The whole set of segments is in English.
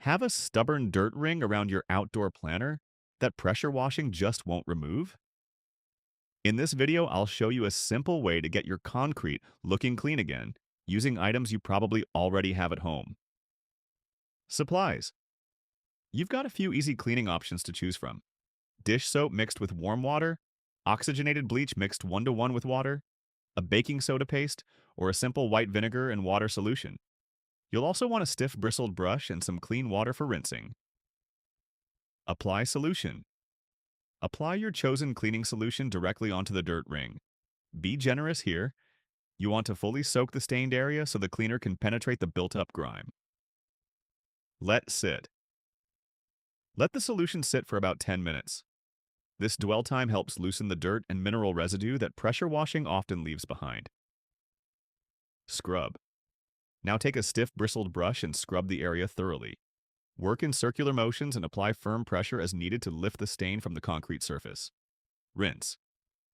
Have a stubborn dirt ring around your outdoor planter that pressure washing just won't remove? In this video, I'll show you a simple way to get your concrete looking clean again, using items you probably already have at home. Supplies. You've got a few easy cleaning options to choose from. Dish soap mixed with warm water, oxygenated bleach mixed 1-to-1 with water, a baking soda paste, or a simple white vinegar and water solution. You'll also want a stiff bristled brush and some clean water for rinsing. Apply solution. Apply your chosen cleaning solution directly onto the dirt ring. Be generous here. You want to fully soak the stained area so the cleaner can penetrate the built-up grime. Let sit. Let the solution sit for about 10 minutes. This dwell time helps loosen the dirt and mineral residue that pressure washing often leaves behind. Scrub. Now take a stiff bristled brush and scrub the area thoroughly. Work in circular motions and apply firm pressure as needed to lift the stain from the concrete surface. Rinse.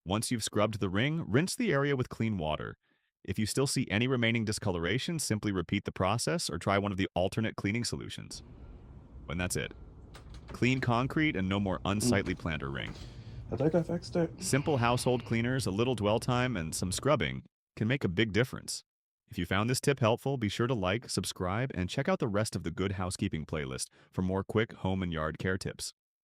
Once you've scrubbed the ring, rinse the area with clean water. If you still see any remaining discoloration, simply repeat the process or try one of the alternate cleaning solutions. And that's it. Clean concrete and no more unsightly planter ring. I think I fixed it. Simple household cleaners, a little dwell time, and some scrubbing can make a big difference. If you found this tip helpful, be sure to like, subscribe, and check out the rest of the Good Housekeeping playlist for more quick home and yard care tips.